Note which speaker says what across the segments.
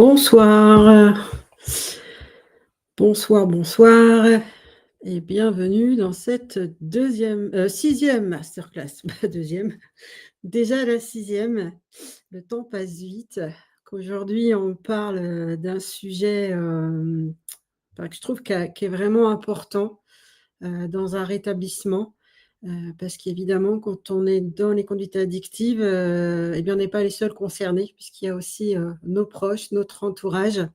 Speaker 1: Bonsoir, bonsoir et bienvenue dans cette 6e masterclass, pas 2e, déjà la 6e. Le temps passe vite. Qu'aujourd'hui on parle, d'un sujet, que je trouve qui est vraiment important, dans un rétablissement, parce qu'évidemment quand on est dans les conduites addictives, et bien on n'est pas les seuls concernés puisqu'il y a aussi, nos proches, notre entourage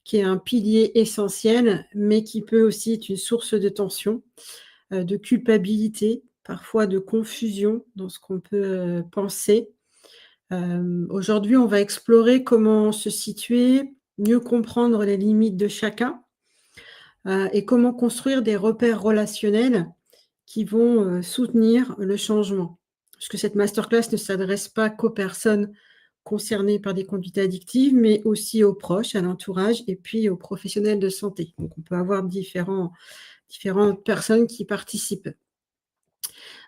Speaker 1: qui est un pilier essentiel, mais qui peut aussi être une source de tension, de culpabilité, parfois de confusion dans ce qu'on peut, penser. Aujourd'hui, on va explorer comment se situer, mieux comprendre les limites de chacun, et comment construire des repères relationnels qui vont, soutenir le changement. Parce que cette masterclass ne s'adresse pas qu'aux personnes concernées par des conduites addictives, mais aussi aux proches, à l'entourage et puis aux professionnels de santé. Donc on peut avoir différentes personnes qui participent.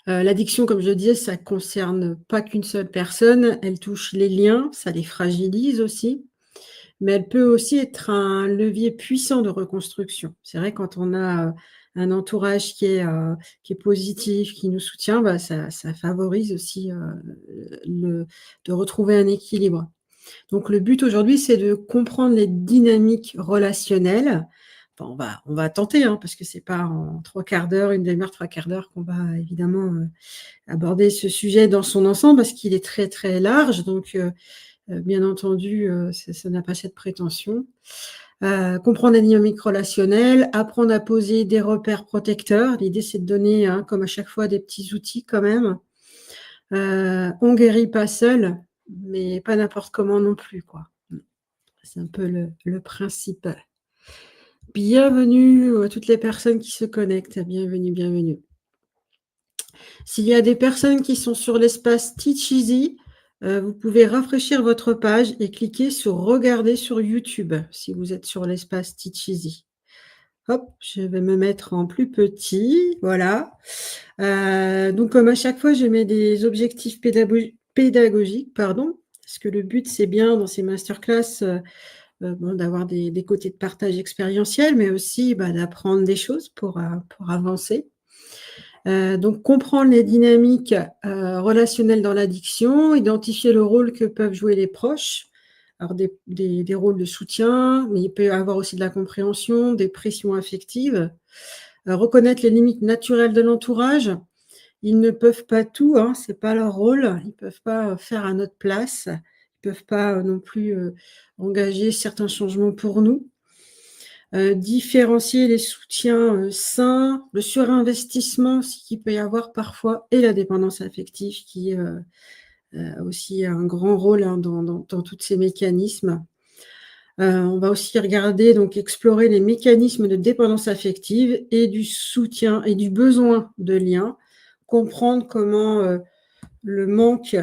Speaker 1: L'addiction, comme je le disais, ça concerne pas qu'une seule personne, elle touche les liens, ça les fragilise aussi, mais elle peut aussi être un levier puissant de reconstruction. C'est vrai quand on a, un entourage qui est positif, qui nous soutient, bah, ça favorise aussi, le de retrouver un équilibre. Donc le but aujourd'hui, c'est de comprendre les dynamiques relationnelles. Enfin, on va tenter, hein, parce que c'est pas en 3/4 d'heure, 1/2 heure, 3/4 d'heure qu'on va évidemment, aborder ce sujet dans son ensemble parce qu'il est très, très large. Donc bien entendu, ça n'a pas cette prétention. Comprendre les dynamiques relationnelles, apprendre à poser des repères protecteurs. L'idée, c'est de donner, hein, comme à chaque fois, des petits outils quand même. On guérit pas seul, mais pas n'importe comment non plus, quoi. C'est un peu le principe. Bienvenue à toutes les personnes qui se connectent. Bienvenue, bienvenue. S'il y a des personnes qui sont sur l'espace Teach Easy, vous pouvez rafraîchir votre page et cliquer sur regarder sur YouTube, si vous êtes sur l'espace Teach Easy. Hop, je vais me mettre en plus petit, voilà. Donc comme à chaque fois, je mets des objectifs pédagogiques, pardon, parce que le but, c'est bien dans ces masterclass, bon, d'avoir des côtés de partage expérientiel, mais aussi, bah, d'apprendre des choses pour avancer. Donc comprendre les dynamiques, relationnelles dans l'addiction, identifier le rôle que peuvent jouer les proches. Alors des rôles de soutien, mais il peut y avoir aussi de la compréhension, des pressions affectives. Reconnaître les limites naturelles de l'entourage. Ils ne peuvent pas tout, hein, c'est pas leur rôle. Ils peuvent pas, faire à notre place. Ils peuvent pas, non plus, engager certains changements pour nous. Différencier les soutiens, sains, le surinvestissement aussi qu'il peut y avoir parfois et la dépendance affective qui, a aussi un grand rôle, hein, dans tous ces mécanismes. On va aussi regarder, donc explorer les mécanismes de dépendance affective et du soutien et du besoin de lien. Comprendre comment, le manque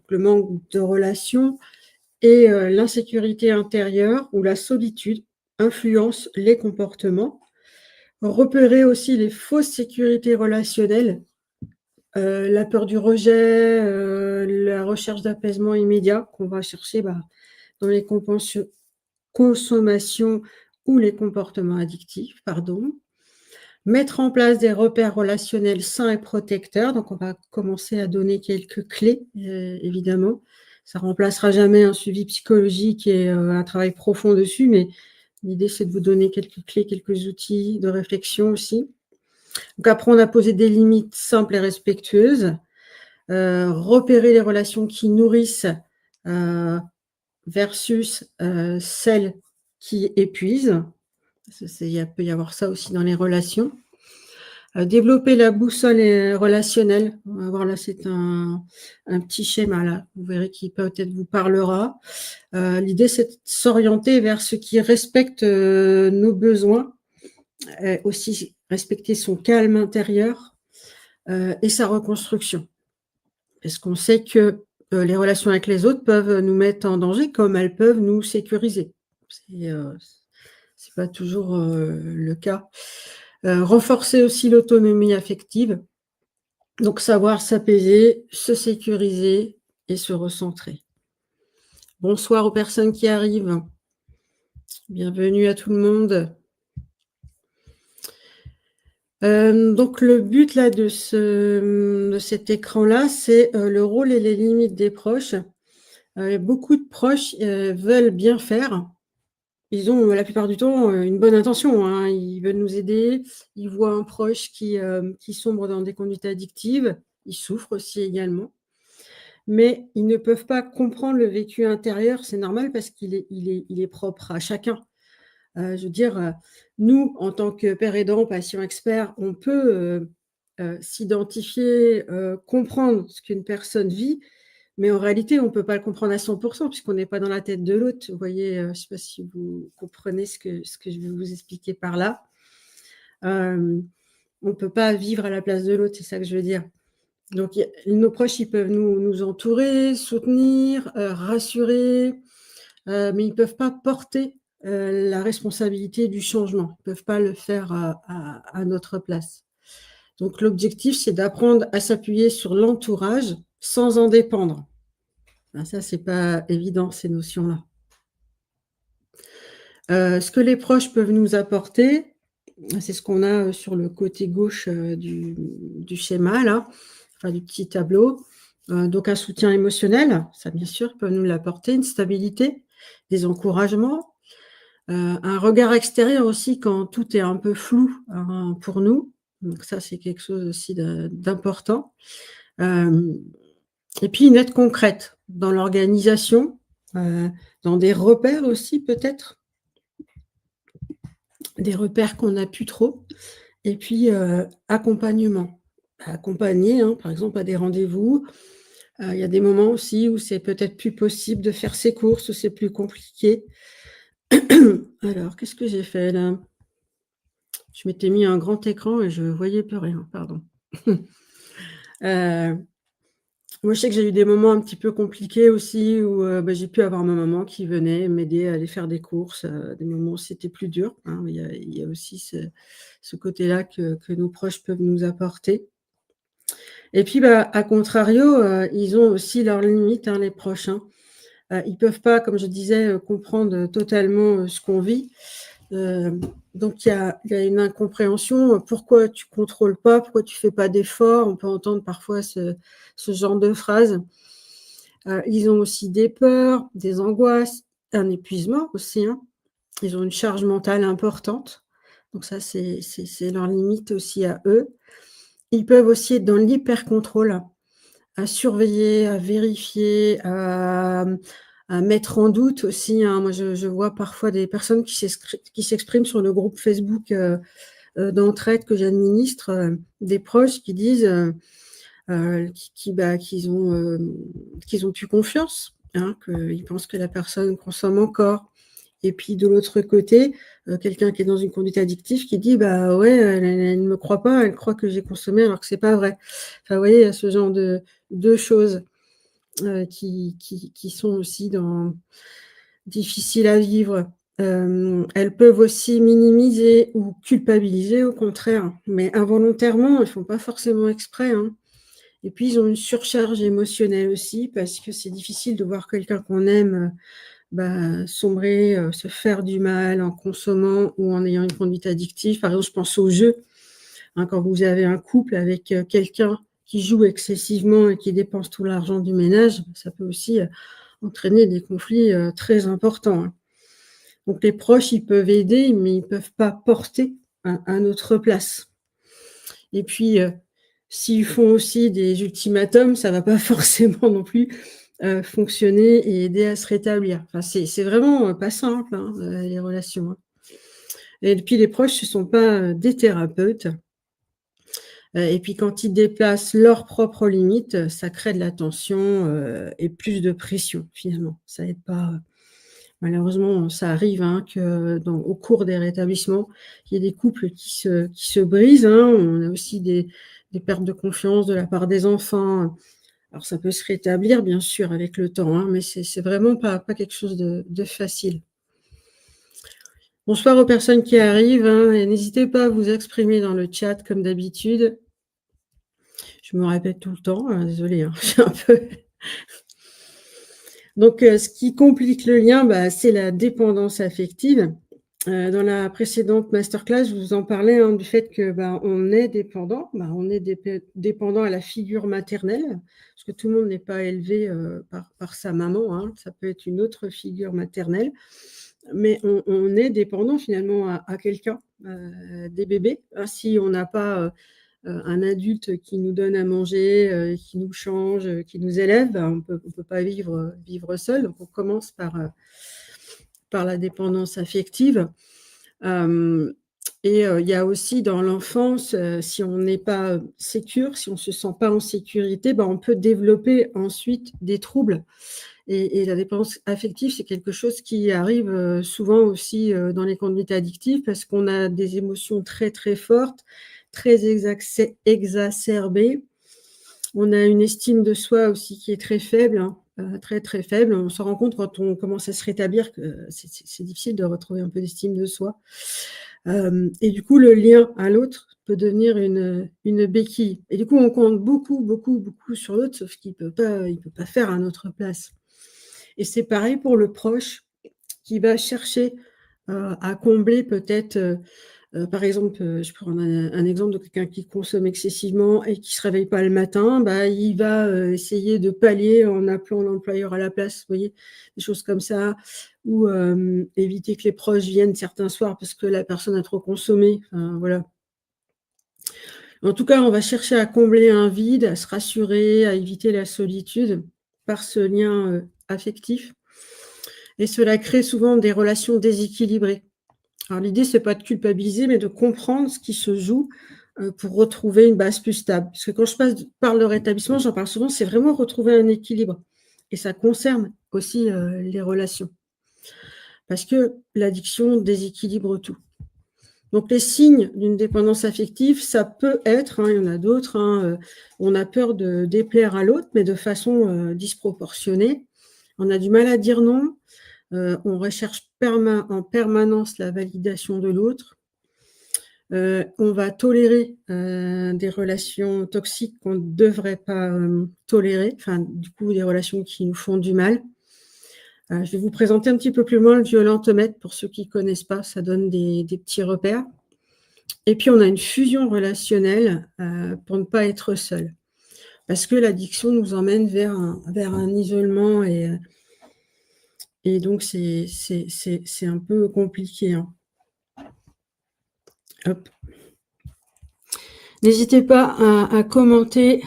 Speaker 1: de relation et l'insécurité intérieure ou la solitude influencent les comportements. Repérer aussi les fausses sécurités relationnelles, la peur du rejet, la recherche d'apaisement immédiat qu'on va chercher, bah, dans les consommations ou les comportements addictifs, pardon. Mettre en place des repères relationnels sains et protecteurs, donc on va commencer à donner quelques clés, évidemment. Ça remplacera jamais un suivi psychologique et un travail profond dessus, mais l'idée, c'est de vous donner quelques clés, quelques outils de réflexion aussi. Donc apprendre à poser des limites simples et respectueuses, repérer les relations qui nourrissent, heu, versus, celles qui épuisent. Il peut y avoir ça aussi dans les relations. Développer la boussole, relationnelle. On va voir là, c'est un petit schéma là, vous verrez qui peut-être vous parlera. L'idée, c'est de s'orienter vers ce qui respecte, nos besoins, aussi respecter son calme intérieur, et sa reconstruction. Parce qu'on sait que, les relations avec les autres peuvent nous mettre en danger comme elles peuvent nous sécuriser. C'est pas toujours, le cas. Renforcer aussi l'autonomie affective, donc savoir s'apaiser, se sécuriser et se recentrer. Bonsoir aux personnes qui arrivent. Bienvenue à tout le monde. Donc le but là de cet écran-là, c'est, le rôle et les limites des proches. Beaucoup de proches, veulent bien faire. Ils ont, la plupart du temps, une bonne intention, hein. Ils veulent nous aider. Ils voient un proche qui sombre dans des conduites addictives. Ils souffrent aussi également. Mais ils ne peuvent pas comprendre le vécu intérieur. C'est normal parce qu'il est propre à chacun. Je veux dire, nous, en tant que père aidant, patient expert, on peut, s'identifier, comprendre ce qu'une personne vit, mais en réalité, on ne peut pas le comprendre à 100 puisqu'on n'est pas dans la tête de l'autre. Vous voyez, je ne sais pas si vous comprenez ce que je vais vous expliquer par là. On ne peut pas vivre à la place de l'autre, c'est ça que je veux dire. Donc nos proches, ils peuvent nous entourer, soutenir, rassurer, mais ils ne peuvent pas porter la responsabilité du changement. Ils ne peuvent pas le faire à notre place. Donc l'objectif, c'est d'apprendre à s'appuyer sur l'entourage sans en dépendre. Ça, c'est pas évident, ces notions-là. Ce que les proches peuvent nous apporter, c'est ce qu'on a sur le côté gauche du schéma, là, enfin du petit tableau. Donc un soutien émotionnel, ça bien sûr, ils peuvent nous l'apporter, une stabilité, des encouragements, un regard extérieur aussi quand tout est un peu flou, hein, pour nous. Donc ça, c'est quelque chose aussi d'important. Et puis une aide concrète dans l'organisation, dans des repères aussi peut-être, des repères qu'on n'a plus trop. Et puis accompagnement. Accompagner, hein, par exemple à des rendez-vous. Il y a des moments aussi où c'est peut-être plus possible de faire ses courses, où c'est plus compliqué. Alors, qu'est-ce que j'ai fait là? Je m'étais mis un grand écran et je voyais plus rien, pardon. Moi, je sais que j'ai eu des moments un petit peu compliqués aussi où, j'ai pu avoir ma maman qui venait m'aider à aller faire des courses, des moments où c'était plus dur, hein. Il y a aussi ce côté-là que nos proches peuvent nous apporter. Et puis, à contrario, ils ont aussi leurs limites, hein, les proches, hein. Ils peuvent pas, comme je disais, comprendre totalement, ce qu'on vit. Donc il y a une incompréhension. Pourquoi tu contrôles pas? Pourquoi tu fais pas d'efforts? On peut entendre parfois ce genre de phrases. Ils ont aussi des peurs, des angoisses, un épuisement aussi, hein. Ils ont une charge mentale importante. Donc ça, c'est leur limite aussi à eux. Ils peuvent aussi être dans l'hyper-contrôle, à surveiller, à vérifier, à mettre en doute aussi, hein. Moi, je vois parfois des personnes qui s'expriment sur le groupe Facebook, d'entraide que j'administre, des proches qui disent, qu'ils ont plus confiance, hein, qu'ils pensent que la personne consomme encore. Et puis de l'autre côté, quelqu'un qui est dans une conduite addictive qui dit: «Bah, ouais, elle ne me croit pas, elle croit que j'ai consommé alors que c'est pas vrai». Enfin, vous voyez, il y a ce genre de choses, qui sont aussi difficiles à vivre. Elles peuvent aussi minimiser ou culpabiliser au contraire, mais involontairement, elles font pas forcément exprès, hein. Et puis ils ont une surcharge émotionnelle aussi parce que c'est difficile de voir quelqu'un qu'on aime, sombrer, se faire du mal en consommant ou en ayant une conduite addictive. Par exemple, je pense aux jeux, hein, quand vous avez un couple avec, quelqu'un qui joue excessivement et qui dépense tout l'argent du ménage, ça peut aussi, entraîner des conflits, très importants, hein. Donc les proches, ils peuvent aider, mais ils ne peuvent pas porter à notre place. Et puis, s'ils font aussi des ultimatums, ça ne va pas forcément non plus, fonctionner et aider à se rétablir. Enfin, c'est vraiment, pas simple, hein, les relations, hein. Et puis les proches, ce ne sont pas, des thérapeutes. Et puis quand ils déplacent leurs propres limites, ça crée de la tension, et plus de pression finalement. Ça aide pas, malheureusement, ça arrive, hein, que au cours des rétablissements, il y ait des couples qui se brisent, hein. On a aussi des pertes de confiance de la part des enfants. Alors ça peut se rétablir bien sûr avec le temps, hein, mais c'est vraiment pas quelque chose de facile. Bonsoir aux personnes qui arrivent, hein, et n'hésitez pas à vous exprimer dans le chat comme d'habitude. Je me répète tout le temps, désolée, hein, j'ai un peu donc ce qui complique le lien, c'est la dépendance affective. Dans la précédente masterclass, je vous en parlais, hein, du fait que, on est dépendant, on est dépendant à la figure maternelle, parce que tout le monde n'est pas élevé, par sa maman, hein, ça peut être une autre figure maternelle, mais on est dépendant finalement à quelqu'un, des bébés, hein. Si on n'a pas, un adulte qui nous donne à manger, qui nous change, qui nous élève, on peut pas vivre seul. Donc on commence par la dépendance affective. Il y a aussi dans l'enfance, si on n'est pas sécure, si on ne se sent pas en sécurité, on peut développer ensuite des troubles. Et la dépendance affective, c'est quelque chose qui arrive souvent aussi dans les conduites addictives, parce qu'on a des émotions très, très fortes, très exacerbées. On a une estime de soi aussi qui est très faible, hein, très, très faible. On se rend compte quand on commence à se rétablir que c'est difficile de retrouver un peu d'estime de soi. Et du coup, le lien à l'autre peut devenir une béquille. Et du coup, on compte beaucoup, beaucoup, beaucoup sur l'autre, sauf qu'il peut pas faire à notre place. Et c'est pareil pour le proche qui va chercher à combler peut-être, par exemple, je prends un exemple de quelqu'un qui consomme excessivement et qui se réveille pas le matin, il va, essayer de pallier en appelant l'employeur à la place, vous voyez? Des choses comme ça, ou éviter que les proches viennent certains soirs parce que la personne a trop consommé, enfin voilà. En tout cas, on va chercher à combler un vide, à se rassurer, à éviter la solitude par ce lien, affectif, et cela crée souvent des relations déséquilibrées. Alors l'idée, c'est pas de culpabiliser, mais de comprendre ce qui se joue, pour retrouver une base plus stable. Parce que quand je parle de rétablissement, j'en parle souvent, c'est vraiment retrouver un équilibre, et ça concerne aussi, les relations. Parce que l'addiction déséquilibre tout. Donc les signes d'une dépendance affective, ça peut être, hein, il y en a d'autres, hein, on a peur de déplaire à l'autre, mais de façon, disproportionnée. On a du mal à dire non, on recherche en permanence la validation de l'autre. On va tolérer, des relations toxiques qu'on ne devrait pas, tolérer, enfin, du coup, des relations qui nous font du mal. Je vais vous présenter un petit peu plus loin le violentomètre pour ceux qui ne connaissent pas, ça donne des petits repères. Et puis, on a une fusion relationnelle, pour ne pas être seul. Parce que l'addiction nous emmène vers un isolement, et donc c'est un peu compliqué, hein. Hop. N'hésitez pas à commenter.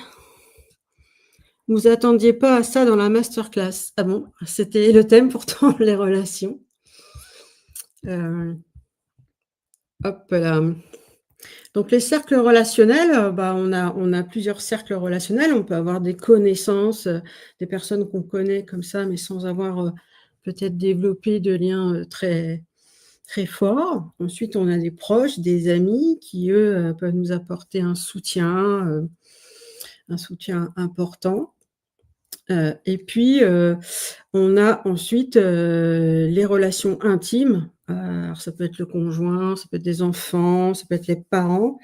Speaker 1: Vous attendiez pas à ça dans la masterclass. Ah bon? C'était le thème pourtant, les relations. Hop là. Donc les cercles relationnels, on a plusieurs cercles relationnels. On peut avoir des connaissances, des personnes qu'on connaît comme ça, mais sans avoir, peut-être développé de liens, très, très forts. Ensuite, on a des proches, des amis qui, eux, peuvent nous apporter un soutien important. Et puis, on a ensuite, les relations intimes. Alors ça peut être le conjoint, ça peut être des enfants, ça peut être les parents,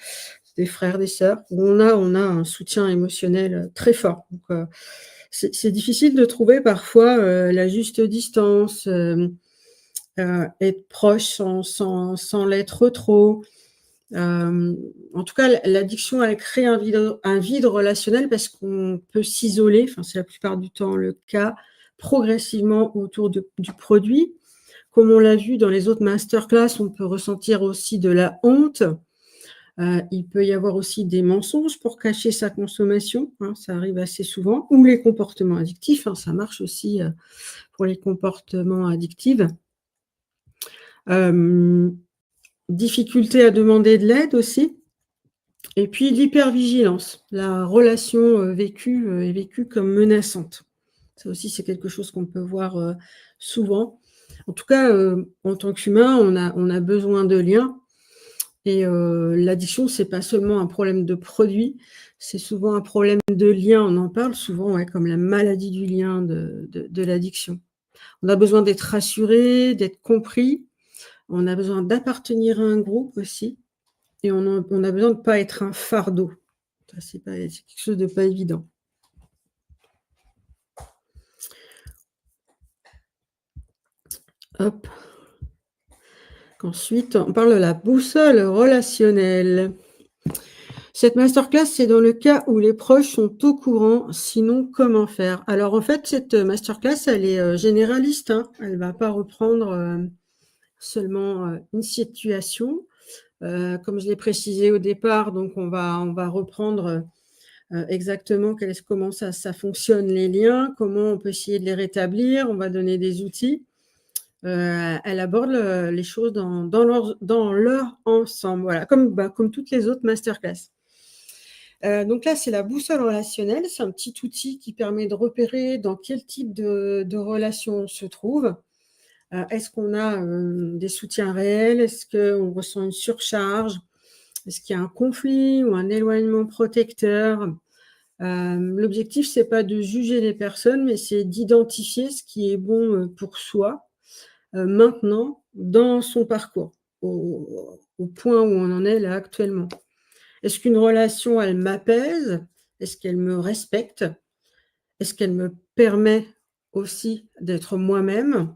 Speaker 1: des frères, des sœurs, où on a un soutien émotionnel, très fort. Donc, c'est difficile de trouver parfois, la juste distance, être proche sans l'être trop. En tout cas, l'addiction, elle crée un vide relationnel parce qu'on peut s'isoler, enfin, c'est la plupart du temps le cas, progressivement autour du produit. Comme on l'a vu dans les autres masterclass, on peut ressentir aussi de la honte. Il peut y avoir aussi des mensonges pour cacher sa consommation, hein, ça arrive assez souvent, ou les comportements addictifs, hein, ça marche aussi pour les comportements addictifs. Difficulté à demander de l'aide aussi. Et puis l'hypervigilance, la relation est vécue comme menaçante. Ça aussi, c'est quelque chose qu'on peut voir souvent. En tout cas, en tant qu'humain, on a besoin de liens. Et l'addiction, c'est pas seulement un problème de produit, c'est souvent un problème de lien. On en parle souvent, ouais, comme la maladie du lien de l'addiction. On a besoin d'être rassuré, d'être compris. On a besoin d'appartenir à un groupe aussi. Et on a besoin de ne pas être un fardeau. Ça, c'est quelque chose de pas évident. Hop. Ensuite, on parle de la boussole relationnelle. Cette masterclass, c'est dans le cas où les proches sont au courant, sinon comment faire? Alors en fait, cette masterclass, elle est généraliste, hein. Elle ne va pas reprendre seulement une situation. Comme je l'ai précisé au départ, donc on va reprendre exactement comment ça fonctionne les liens, comment on peut essayer de les rétablir, on va donner des outils. Elle aborde les choses dans leur ensemble, voilà, comme toutes les autres masterclass. Donc là, c'est la boussole relationnelle. C'est un petit outil qui permet de repérer dans quel type de relation on se trouve. Est-ce qu'on a des soutiens réels? Est-ce qu'on ressent une surcharge? Est-ce qu'il y a un conflit ou un éloignement protecteur? L'objectif, c'est pas de juger les personnes, mais c'est d'identifier ce qui est bon pour soi maintenant dans son parcours, au point où on en est là actuellement. Est-ce qu'une relation, elle m'apaise? Est-ce qu'elle me respecte? Est-ce qu'elle me permet aussi d'être moi-même?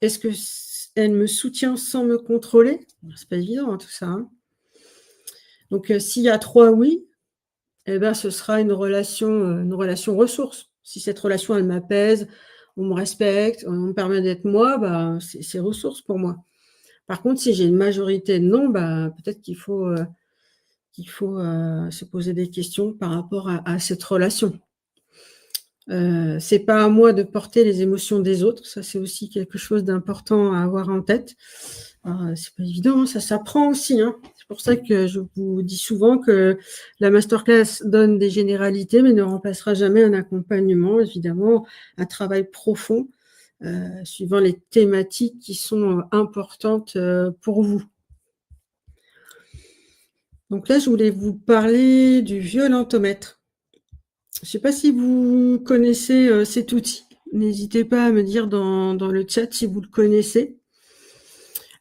Speaker 1: Est-ce qu'elle me soutient sans me contrôler? C'est pas évident, hein, tout ça, hein. Donc, s'il y a 3 oui, eh ben, ce sera une relation ressource. Si cette relation, elle m'apaise, on me respecte, on me permet d'être moi, bah, c'est ressource pour moi. Par contre, si j'ai une majorité de non, bah, peut-être qu'il faut se poser des questions par rapport à cette relation. C'est pas à moi de porter les émotions des autres, ça c'est aussi quelque chose d'important à avoir en tête. C'est pas évident, hein, ça s'apprend aussi, hein. C'est pour ça que je vous dis souvent que la masterclass donne des généralités, mais ne remplacera jamais un accompagnement, évidemment, un travail profond, suivant les thématiques qui sont importantes pour vous. Donc là, je voulais vous parler du violentomètre. Je ne sais pas si vous connaissez cet outil. N'hésitez pas à me dire dans le chat si vous le connaissez.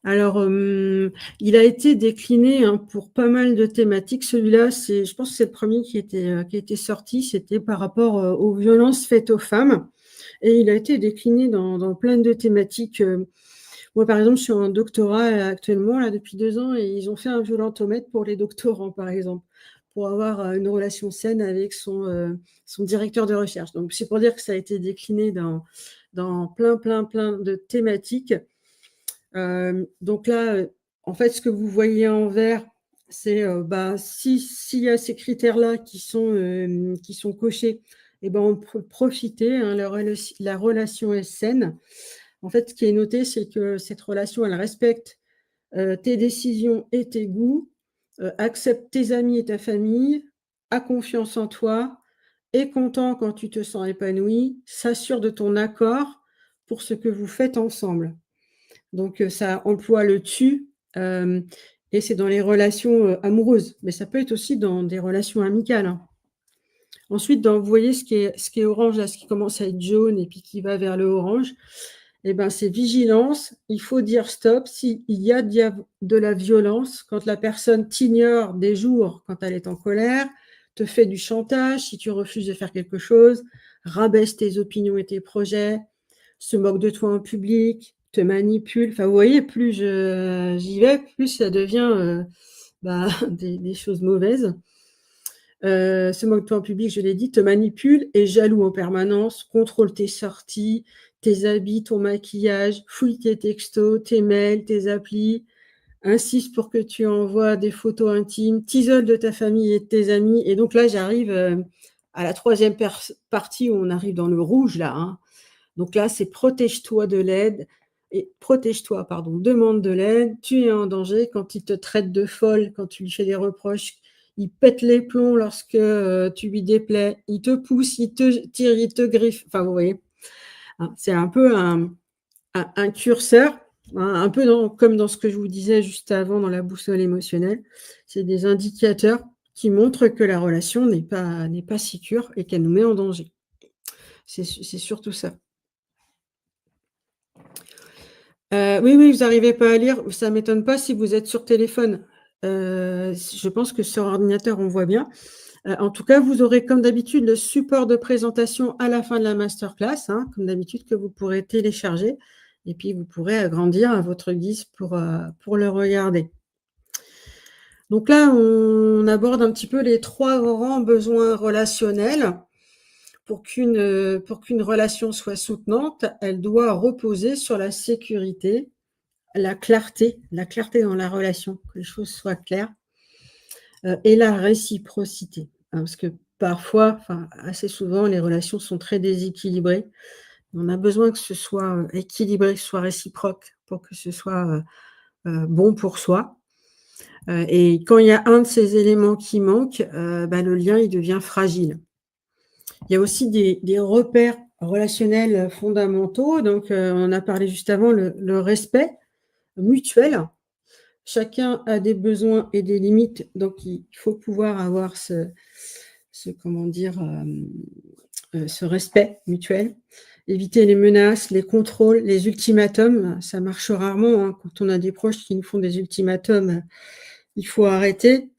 Speaker 1: Alors, il a été décliné pour pas mal de thématiques. Celui-là, je pense que c'est le premier qui a été sorti. C'était par rapport aux violences faites aux femmes. Et il a été décliné dans plein de thématiques. Moi, par exemple, je suis en doctorat actuellement, là, depuis 2 ans, et ils ont fait un violentomètre pour les doctorants, par exemple, pour avoir une relation saine avec son directeur de recherche. Donc, c'est pour dire que ça a été décliné dans plein de thématiques. Donc là, en fait, ce que vous voyez en vert, c'est s'il y a ces critères-là qui sont cochés, et ben on peut profiter, hein, la relation est saine. En fait, ce qui est noté, c'est que cette relation, elle respecte tes décisions et tes goûts, accepte tes amis et ta famille, a confiance en toi, est content quand tu te sens épanoui, s'assure de ton accord pour ce que vous faites ensemble. Donc, ça emploie le «tu», et c'est dans les relations amoureuses, mais ça peut être aussi dans des relations amicales, hein. Ensuite, vous voyez ce qui est orange là, ce qui commence à être jaune et puis qui va vers le orange, eh ben, c'est vigilance. Il faut dire stop s'il y a de la violence, quand la personne t'ignore des jours quand elle est en colère, te fait du chantage si tu refuses de faire quelque chose, rabaisse tes opinions et tes projets, se moque de toi en public, te manipule. Enfin, vous voyez, plus j'y vais, plus ça devient des choses mauvaises. Se moque de toi en public, je l'ai dit, te manipule, est jaloux en permanence, contrôle tes sorties, tes habits, ton maquillage, fouille tes textos, tes mails, tes applis, insiste pour que tu envoies des photos intimes, t'isole de ta famille et de tes amis. Et donc là, j'arrive à la 3e partie où on arrive dans le rouge, là, hein. Donc là, c'est protège-toi, demande de l'aide, tu es en danger quand il te traite de folle, quand tu lui fais des reproches, il pète les plombs lorsque tu lui déplais, il te pousse, il te tire, il te griffe. Enfin, vous voyez, hein, c'est un peu un curseur, hein, un peu comme dans ce que je vous disais juste avant dans la boussole émotionnelle. C'est des indicateurs qui montrent que la relation n'est pas sécure et qu'elle nous met en danger. C'est surtout ça. Oui, vous n'arrivez pas à lire, ça ne m'étonne pas si vous êtes sur téléphone. Je pense que sur ordinateur, on voit bien. En tout cas, vous aurez comme d'habitude le support de présentation à la fin de la masterclass, hein, comme d'habitude, que vous pourrez télécharger et puis vous pourrez agrandir à votre guise pour le regarder. Donc là, on aborde un petit peu les 3 grands besoins relationnels. Pour qu'une relation soit soutenante, elle doit reposer sur la sécurité, la clarté dans la relation, que les choses soient claires, et la réciprocité. Parce que parfois, enfin assez souvent, les relations sont très déséquilibrées. On a besoin que ce soit, équilibré, que ce soit réciproque pour que ce soit, bon pour soi. Et quand il y a un de ces éléments qui manque, le lien, il devient fragile. Il y a aussi des repères relationnels fondamentaux. Donc, on en a parlé juste avant, le respect mutuel. Chacun a des besoins et des limites, donc il faut pouvoir avoir ce respect mutuel. Éviter les menaces, les contrôles, les ultimatums. Ça marche rarement, hein. Quand on a des proches qui nous font des ultimatums, il faut arrêter.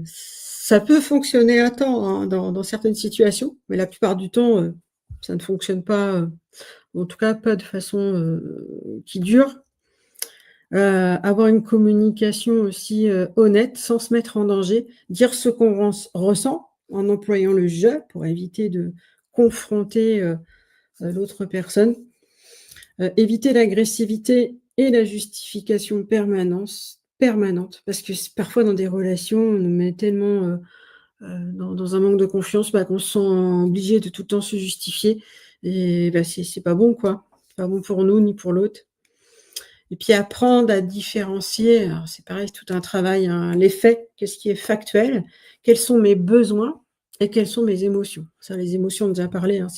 Speaker 1: Ça peut fonctionner à temps, hein, dans certaines situations, mais la plupart du temps, ça ne fonctionne pas, en tout cas pas de façon, qui dure. Avoir une communication aussi, honnête, sans se mettre en danger. Dire ce qu'on ressent en employant le «je» pour éviter de confronter, l'autre personne. Éviter l'agressivité et la justification permanente, parce que parfois dans des relations, on nous met tellement, dans un manque de confiance, qu'on se sent obligé de tout le temps se justifier et c'est pas bon, quoi. C'est pas bon pour nous ni pour l'autre. Et puis apprendre à différencier, alors c'est pareil, c'est tout un travail, hein, les faits, qu'est-ce qui est factuel, quels sont mes besoins et quelles sont mes émotions. Ça, les émotions, on a déjà parlé, hein,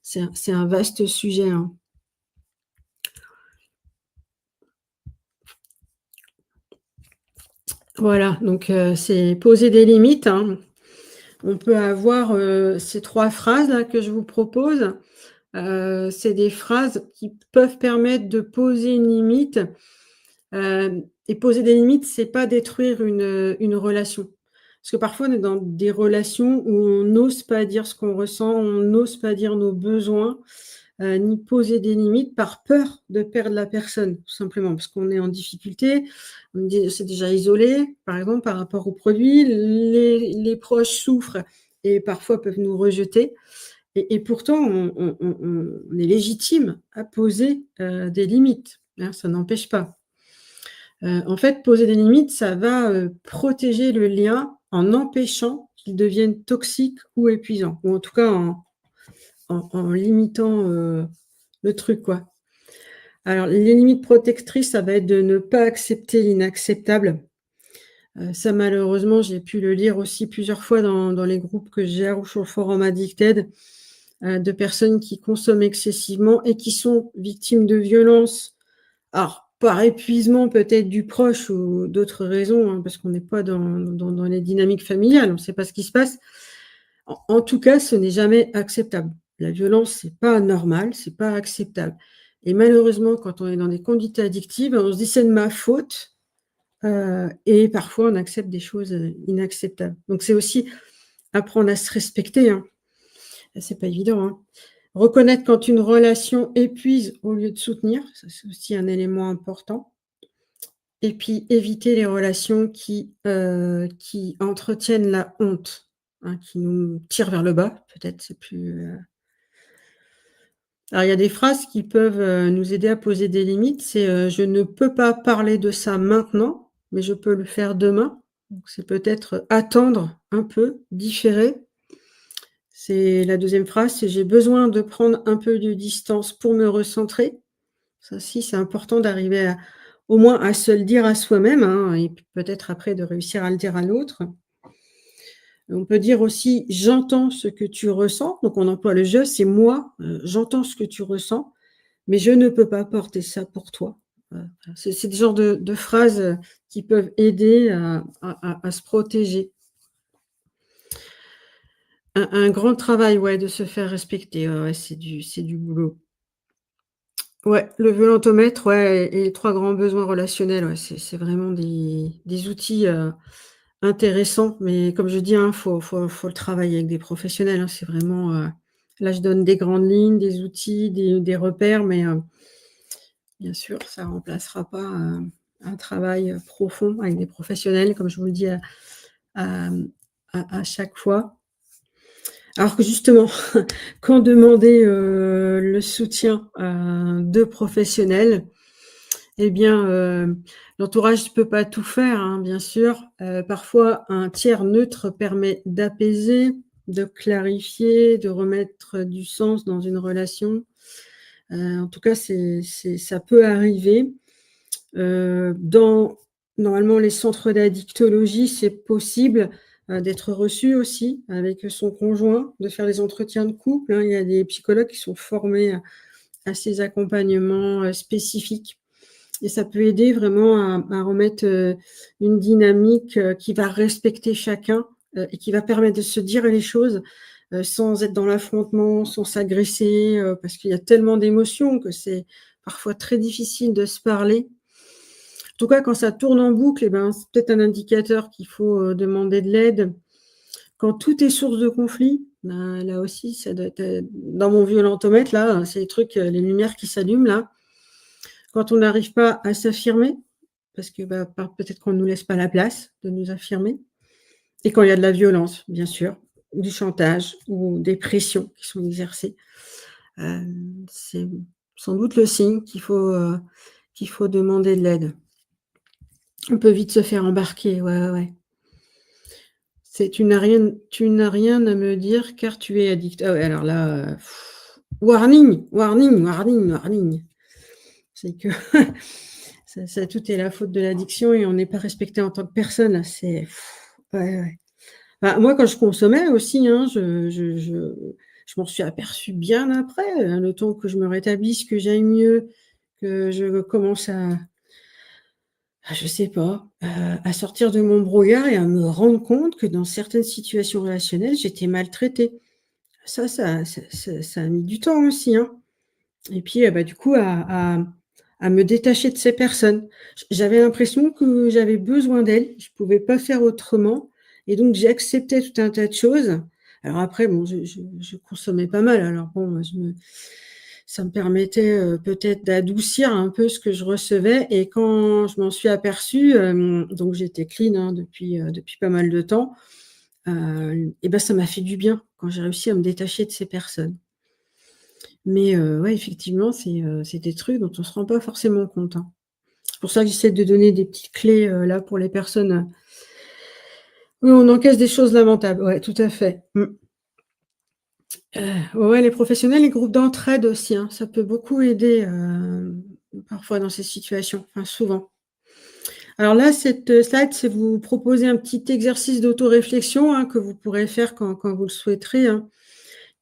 Speaker 1: c'est un vaste sujet, hein. Voilà, donc c'est poser des limites, hein. On peut avoir, ces 3 phrases-là que je vous propose. C'est des phrases qui peuvent permettre de poser une limite, et poser des limites, c'est pas détruire une relation. Parce que parfois, on est dans des relations où on n'ose pas dire ce qu'on ressent, on n'ose pas dire nos besoins, ni poser des limites par peur de perdre la personne, tout simplement. Parce qu'on est en difficulté, on s'est déjà isolé, par exemple, par rapport aux produits. Les proches souffrent et parfois peuvent nous rejeter. Et pourtant, on est légitime à poser, des limites, hein, ça n'empêche pas. En fait, poser des limites, ça va, protéger le lien en empêchant qu'il devienne toxique ou épuisant, ou en tout cas en limitant, le truc, quoi. Alors les limites protectrices, ça va être de ne pas accepter l'inacceptable. Ça malheureusement, j'ai pu le lire aussi plusieurs fois dans les groupes que je gère ou sur le forum Addicted, de personnes qui consomment excessivement et qui sont victimes de violences. Alors, par épuisement peut-être du proche ou d'autres raisons, hein, parce qu'on n'est pas dans les dynamiques familiales, on ne sait pas ce qui se passe. En tout cas, ce n'est jamais acceptable. La violence, c'est pas normal, c'est pas acceptable et malheureusement, quand on est dans des conduites addictives, on se dit: «C'est de ma faute», et parfois on accepte des choses, inacceptables. Donc c'est aussi apprendre à se respecter, hein. C'est pas évident, hein. Reconnaître quand une relation épuise au lieu de soutenir, ça c'est aussi un élément important et puis éviter les relations qui entretiennent la honte, hein, qui nous tirent vers le bas, peut-être c'est plus, alors il y a des phrases qui peuvent, nous aider à poser des limites, c'est, «Je ne peux pas parler de ça maintenant, mais je peux le faire demain». Donc c'est peut-être, attendre un peu, différer. C'est la deuxième phrase, c'est: «J'ai besoin de prendre un peu de distance pour me recentrer». Ça aussi, c'est important d'arriver à au moins à se le dire à soi-même, hein, et puis peut-être après de réussir à le dire à l'autre. On peut dire aussi: «J'entends ce que tu ressens», donc on emploie le «je», c'est moi, «J'entends ce que tu ressens, mais je ne peux pas porter ça pour toi». Voilà, c'est des genres de phrases, qui peuvent aider à se protéger. Un grand travail, ouais, de se faire respecter, ouais, ouais, c'est du boulot. Ouais, le violentomètre, ouais et les 3 grands besoins relationnels, ouais, c'est vraiment des outils, intéressants, mais comme je dis, hein, faut le travailler avec des professionnels, hein. C'est vraiment, là, je donne des grandes lignes, des outils, des repères, mais bien sûr, ça ne remplacera pas un travail profond avec des professionnels, comme je vous le dis à, à chaque fois. Alors que justement, quand demander le soutien de professionnels, eh bien, l'entourage ne peut pas tout faire, hein, bien sûr. Parfois, un tiers neutre permet d'apaiser, de clarifier, de remettre du sens dans une relation. En tout cas, ça peut arriver. Dans normalement les centres d'addictologie, c'est possible, d'être reçu aussi avec son conjoint, de faire des entretiens de couple, hein. Il y a des psychologues qui sont formés à ces accompagnements, spécifiques et ça peut aider vraiment à remettre, une dynamique, qui va respecter chacun, et qui va permettre de se dire les choses, sans être dans l'affrontement, sans s'agresser, parce qu'il y a tellement d'émotions que c'est parfois très difficile de se parler. En tout cas, quand ça tourne en boucle, eh ben, c'est peut-être un indicateur qu'il faut, demander de l'aide. Quand tout est source de conflit, ben, là aussi, ça doit être, dans mon violentomètre là, c'est les trucs, les lumières qui s'allument là. Quand on n'arrive pas à s'affirmer, parce que, bah, peut-être qu'on ne nous laisse pas la place de nous affirmer et quand il y a de la violence, bien sûr, ou du chantage ou des pressions qui sont exercées, c'est sans doute le signe qu'il faut demander de l'aide. On peut vite se faire embarquer, ouais, ouais, ouais. C'est tu n'as rien à me dire car tu es addict. Ah ouais, alors là, warning, warning, warning, warning. C'est que ça tout est la faute de l'addiction et on n'est pas respecté en tant que personne, là, c'est ouais, ouais. Bah, moi, quand je consommais aussi, hein, je m'en suis aperçue bien après, le temps que je me rétablisse, que j'aille mieux, que je commence je sais pas, à sortir de mon brouillard et à me rendre compte que dans certaines situations relationnelles, j'étais maltraitée. Ça a mis du temps aussi, hein et puis, bah, du coup à me détacher de ces personnes. J'avais l'impression que j'avais besoin d'elles, je pouvais pas faire autrement et donc j'ai accepté tout un tas de choses. Alors après bon, je consommais pas mal, alors bon, ça me permettait, peut-être d'adoucir un peu ce que je recevais et quand je m'en suis aperçue, donc j'étais clean, hein, depuis pas mal de temps, et bah, ça m'a fait du bien quand j'ai réussi à me détacher de ces personnes. Mais ouais, effectivement, c'est des trucs dont on ne se rend pas forcément compte, hein. C'est pour ça que j'essaie de donner des petites clés, là, pour les personnes, où on encaisse des choses lamentables. Ouais, tout à fait. Mmh. Ouais, les professionnels, les groupes d'entraide aussi, hein, ça peut beaucoup aider, parfois dans ces situations, enfin souvent. Alors là, cette, slide, c'est vous proposer un petit exercice d'autoréflexion, hein, que vous pourrez faire quand vous le souhaiterez, hein.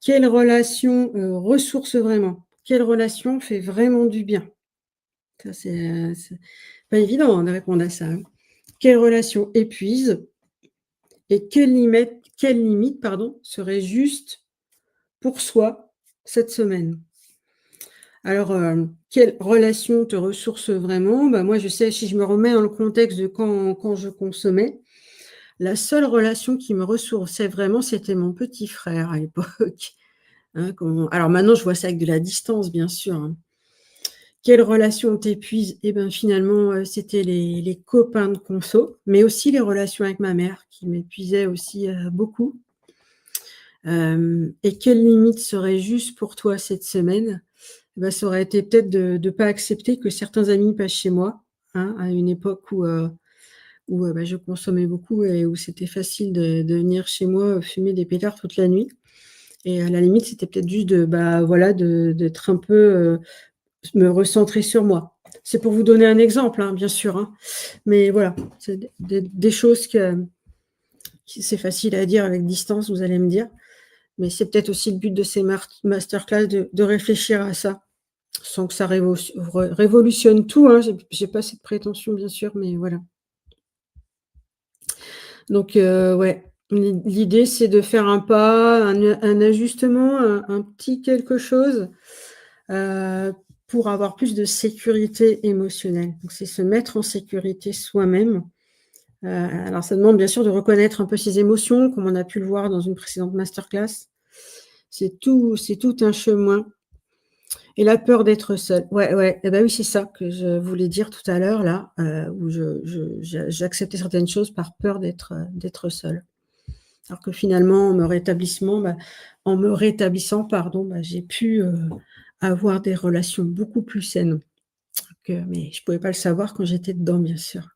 Speaker 1: Quelle relation, ressource vraiment? Quelle relation fait vraiment du bien? Ça, c'est pas évident, hein, de répondre à ça, hein. Quelle relation épuise et quelle limite, pardon, serait juste pour soi cette semaine? Alors, quelle relation te ressource vraiment? Bah, moi, je sais, si je me remets dans le contexte de quand je consommais, la seule relation qui me ressourçait vraiment, c'était mon petit frère à l'époque, hein, alors maintenant, je vois ça avec de la distance, bien sûr, hein. Quelle relation t'épuise? Et ben, finalement, c'était les copains de conso, mais aussi les relations avec ma mère qui m'épuisaient aussi, beaucoup. Et quelle limite serait juste pour toi cette semaine? Bah, ça aurait été peut-être de pas accepter que certains amis passent chez moi, hein, à une époque où, bah, je consommais beaucoup et où c'était facile de venir chez moi, fumer des pétards toute la nuit et à la limite, c'était peut-être juste bah, voilà, d'être un peu, me recentrer sur moi. C'est pour vous donner un exemple, hein, bien sûr, hein, mais voilà, c'est des choses qui c'est facile à dire avec distance, vous allez me dire, mais c'est peut-être aussi le but de ces masterclass de réfléchir à ça. Sans que ça révolutionne tout, hein, j'ai pas cette prétention bien sûr, mais voilà. Donc ouais, l'idée c'est de faire un pas, un ajustement, un petit quelque chose, heu, pour avoir plus de sécurité émotionnelle. Donc c'est se mettre en sécurité soi-même. Alors ça demande bien sûr de reconnaître un peu ses émotions, comme on a pu le voir dans une précédente masterclass. C'est tout un chemin. Et la peur d'être seule. Ouais, ouais, et bah, oui, c'est ça que je voulais dire tout à l'heure là, où j'acceptais certaines choses par peur d'être seule. Alors que finalement, en me rétablissant, pardon, bah, j'ai pu, avoir des relations beaucoup plus saines mais je pouvais pas le savoir quand j'étais dedans, bien sûr.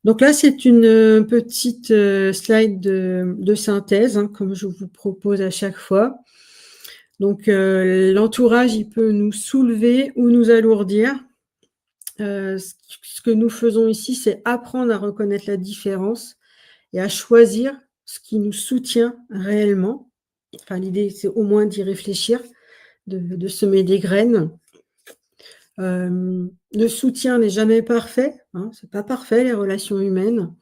Speaker 1: Donc là, c'est une, petite, slide de synthèse, hein, comme je vous propose à chaque fois. Donc, l'entourage, il peut nous soulever ou nous alourdir. Ce que nous faisons ici, c'est apprendre à reconnaître la différence et à choisir ce qui nous soutient réellement. Enfin, l'idée, c'est au moins d'y réfléchir, de semer des graines. Le soutien n'est jamais parfait, hein, c'est pas parfait les relations humaines,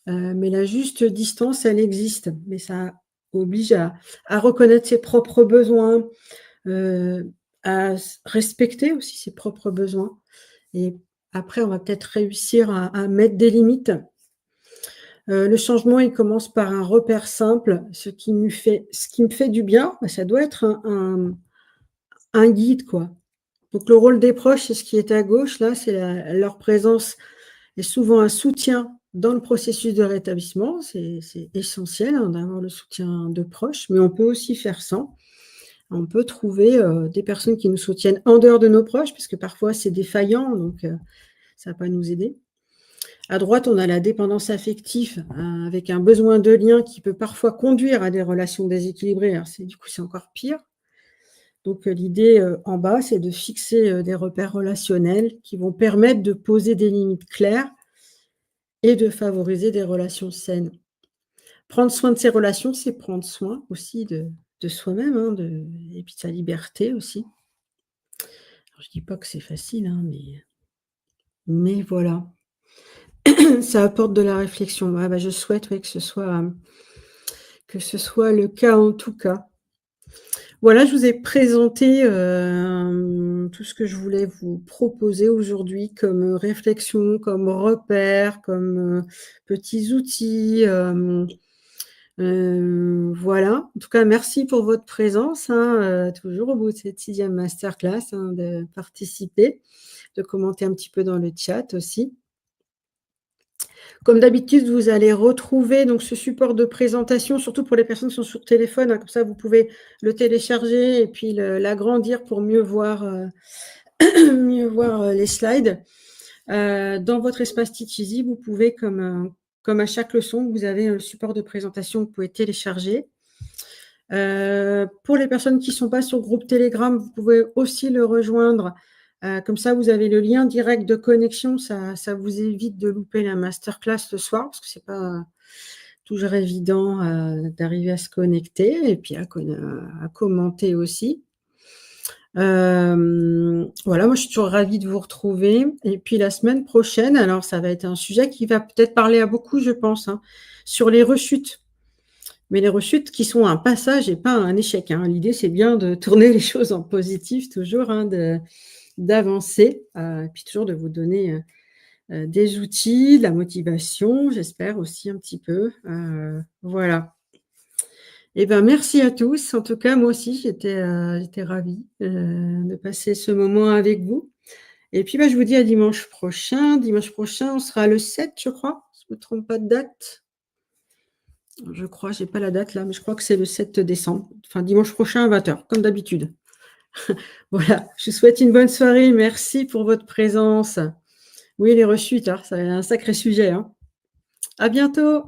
Speaker 1: mais la juste distance, elle existe. Mais ça oblige à reconnaître ses propres besoins, à respecter aussi ses propres besoins et après on va peut-être réussir à mettre des limites. Le changement, il commence par un repère simple, ce qui me fait du bien, bah, ça doit être un guide, quoi. Donc le rôle des proches, c'est ce qui est à gauche là, c'est leur présence est souvent un soutien dans le processus de rétablissement. C'est essentiel, hein, d'avoir le soutien de proches, mais on peut aussi faire sans. On peut trouver, des personnes qui nous soutiennent en dehors de nos proches, parce que parfois c'est défaillant, donc ça va pas nous aider. À droite, on a la dépendance affective, avec un besoin de lien qui peut parfois conduire à des relations déséquilibrées. Alors c'est encore pire. Donc l'idée, en bas, c'est de fixer, des repères relationnels qui vont permettre de poser des limites claires et de favoriser des relations saines. Prendre soin de ses relations, c'est prendre soin aussi de soi-même, hein, et puis de sa liberté aussi. Alors je dis pas que c'est facile, hein, mais voilà. Ça apporte de la réflexion. Ah bah, je souhaite, ouais, que ce soit le cas en tout cas. Voilà, je vous ai présenté, tout ce que je voulais vous proposer aujourd'hui comme, réflexion, comme repères, comme, petits outils, voilà. En tout cas, merci pour votre présence, hein, toujours au bout de cette 6e masterclass, hein, de participer, de commenter un petit peu dans le chat aussi. Comme d'habitude, vous allez retrouver donc ce support de présentation, surtout pour les personnes qui sont sur téléphone, hein, comme ça vous pouvez le télécharger et puis l'agrandir pour mieux voir, mieux voir, les slides. Dans votre espace Teach Easy, vous pouvez comme à chaque leçon, vous avez un support de présentation que vous pouvez télécharger. Pour les personnes qui ne sont pas sur le groupe Telegram, vous pouvez aussi le rejoindre. Comme ça, vous avez le lien direct de connexion. Ça vous évite de louper la masterclass le soir, parce que c'est pas toujours évident d'arriver à se connecter et puis à commenter aussi. Voilà, moi je suis toujours ravie de vous retrouver. Et puis la semaine prochaine, alors ça va être un sujet qui va peut-être parler à beaucoup, je pense, hein, sur les rechutes. Mais les rechutes qui sont un passage et pas un échec, hein. L'idée, c'est bien de tourner les choses en positif toujours, hein, d'avancer, et puis toujours de vous donner, des outils, de la motivation, j'espère aussi un petit peu, voilà. Et ben, merci à tous. En tout cas, moi aussi, j'étais ravie, de passer ce moment avec vous. Et puis, bah, je vous dis à dimanche prochain. Dimanche prochain, on sera le 7, je crois, si je me trompe pas de date. Je crois, j'ai pas la date là, mais je crois que c'est le 7 décembre. Enfin, dimanche prochain à 20h, comme d'habitude. Voilà, je vous souhaite une bonne soirée. Merci pour votre présence. Oui, les rechutes, hein, c'est un sacré sujet, hein. À bientôt.